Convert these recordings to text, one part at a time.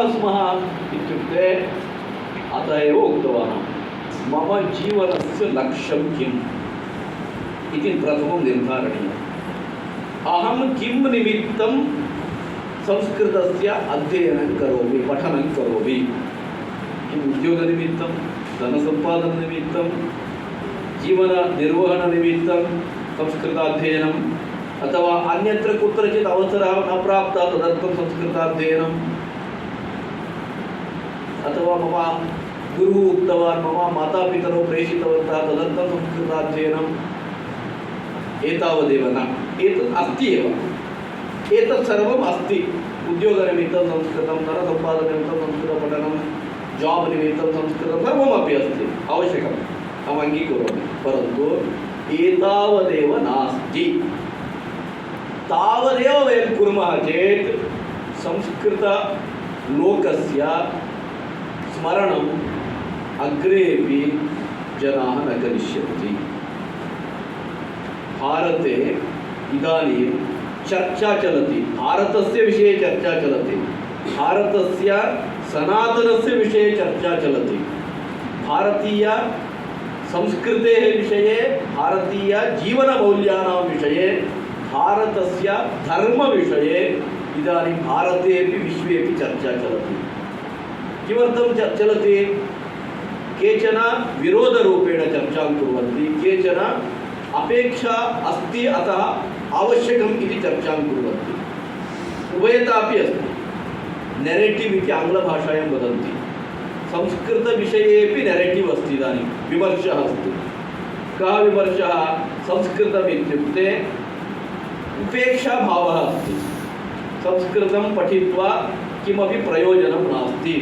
स्मः इत्युक्ते अतः एव उक्तवान् मम जीवनस्य लक्ष्यं किम् इति प्रथमं निर्धारणीयम्। अहं किं निमित्तं संस्कृतस्य अध्ययनं करोमि, पठनं करोमि? किम् उद्योगनिमित्तं, धनसम्पादननिमित्तं, जीवननिर्वहणनिमित्तं संस्कृताध्ययनम्, अथवा अन्यत्र कुत्रचित् अवसरः न प्राप्तः तदर्थं संस्कृताध्ययनम्, अथवा मम गुरुः उक्तवान्, मम मातापितरौ प्रेषितवन्तः तदर्थं संस्कृताध्ययनम्, एतावदेव न। एतत् अस्ति एव, एतत् सर्वम् अस्ति। उद्योगनिमित्तं संस्कृतं, धनसम्पादननिमित्तं संस्कृतपठनं, जाब् निमित्तं संस्कृतं सर्वमपि अस्ति, आवश्यकम्, अहम् अङ्गीकरोमि। परन्तु एतावदेव नास्ति। तावदेव वयं कुर्मः चेत् संस्कृतलोकस्य स्मरणम् अग्रेपि जनाः न करिष्यन्ति। भारते इदानीं चर्चा चलति, भारतस्य विषये चर्चा चलति, भारतस्य सनातनस्य विषये चर्चा चलति, भारतीय संस्कृतेः विषये, भारतीय जीवनमौल्यानां विषये, भारतस्य धर्मविषये इदानीं भारतेपि विश्वेपि चर्चा चलति। किमर्थं चलति? केचन विरोधरूपेण चर्चां कुर्वन्ति, केचन अपेक्षा अस्ति अतः आवश्यकम् इति चर्चां कुर्वन्ति। उभयतापि अस्ति। नेरेटिव् इति आङ्ग्लभाषायां वदन्ति। संस्कृतविषयेपि नेरेटिव् अस्ति। इदानीं विमर्शः अस्ति। कः विमर्शः? संस्कृतम् इत्युक्ते उपेक्षाभावः अस्ति। संस्कृतं पठित्वा किमपि प्रयोजनं नास्ति।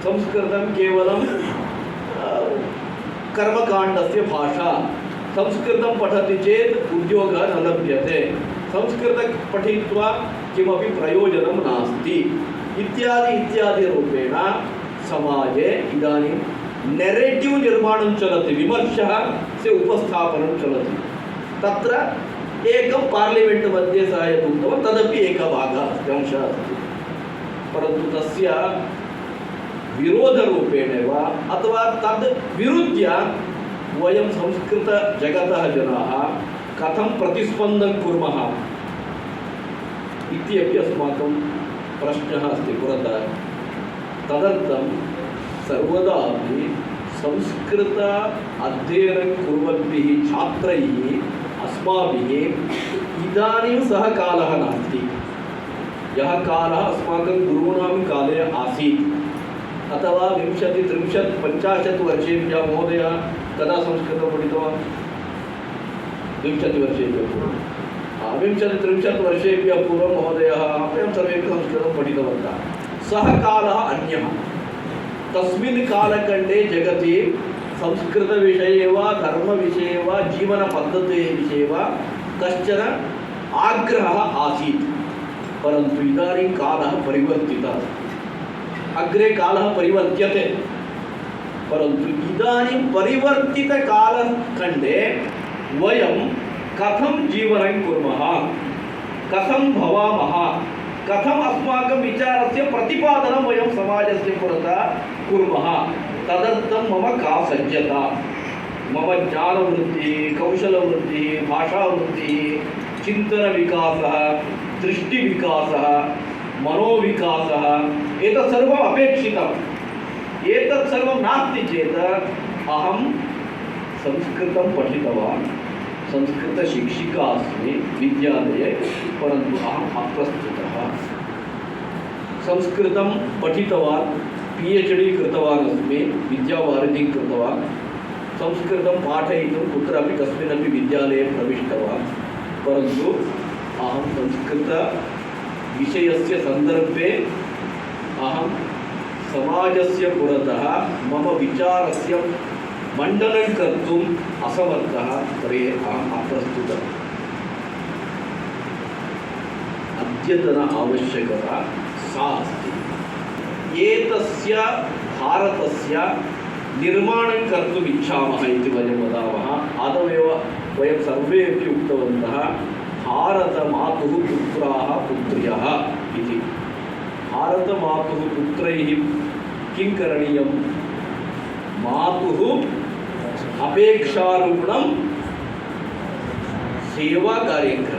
संस्कृतं केवलं कर्मकाण्डस्य भाषा। संस्कृतं पठति चेत् उद्योगः न लभ्यते। संस्कृतं पठित्वा किमपि प्रयोजनं नास्ति इत्यादि इत्यादि रूपेण समाजे इदानीं नेरेटिव् निर्माणं चलति, विमर्शः से उपस्थापनं चलति। तत्र एकं पार्लिमेण्ट् मध्ये सः यत् उक्तवान् तदपि एकः भागः अस्ति, अंशः अस्ति। परन्तु तस्य विरोधरूपेण वा अथवा तद् विरुद्ध्य वयं संस्कृतजगतः जनाः कथं प्रतिस्पन्दं कुर्मः इत्यपि अस्माकं प्रश्नः अस्ति पुरतः। तदर्थं सर्वदा अपि संस्कृत अध्ययनं कुर्वद्भिः छात्रैः अस्माभिः इदानीं सः कालः नास्ति। यः कालः अस्माकं गुरूणां काले आसीत्, अथवा 20, 30, 50 वर्षेभ्यः महोदयः कदा संस्कृतं पठितवान्? 20 वर्षेभ्यः पूर्वं। 20-30 वर्षेभ्यः पूर्वं महोदयः वयं सर्वेपि संस्कृतं पठितवन्तः। सः कालः अन्यः। तस्मिन् कालखण्डे जगति संस्कृतविषये वा, धर्मविषये वा, जीवनपद्धतेः विषये वा कश्चन आग्रहः आसीत्। परन्तु इदानीं कालः परिवर्तितः। अग्रे कालः परिवर्त्यते, परन्तु इदानीं परिवर्तितकालखण्डे वयं कथं जीवनं कुर्मः, कथं भवामः, कथम् अस्माकं विचारस्य प्रतिपादनं वयं समाजस्य पुरतः कुर्मः, तदर्थं मम का सज्जता, मम ज्ञानवृद्धिः, कौशलवृद्धिः, भाषावृद्धिः, चिन्तनविकासः, दृष्टिविकासः, मनोविकासः, एतत् सर्वम् अपेक्षितम्। एतत् सर्वं नास्ति चेत् अहं संस्कृतं पठितवान्, संस्कृतशिक्षिका अस्मि विद्यालये, परन्तु अहम् अप्रस्तुतः। संस्कृतं पठितवान्, PhD कृतवान् अस्मि, विद्यावारिधिं कृतवान्, संस्कृतं पाठयितुं कुत्रापि कस्मिन्नपि विद्यालये प्रविष्टवान्, परन्तु अहं संस्कृतविषयस्य सन्दर्भे अहं समाजस्य पुरतः मम विचारस्य मण्डनं कर्तुम् असमर्थः, तर्हि अहम् अप्रस्तुतः। अद्यतन आवश्यकता सा अस्ति। एतस्य भारतस्य निर्माणं कर्तुम् इच्छामः इति वयं वदामः। आदौ वयं सर्वे अपि उक्तवन्तः भारतमातुः पुत्राः पुत्र्यः इति। भारतमातुः पुत्रैः किं करणीयं? मातुः अपेक्षारूपणं सेवाकार्यं करणीयम्।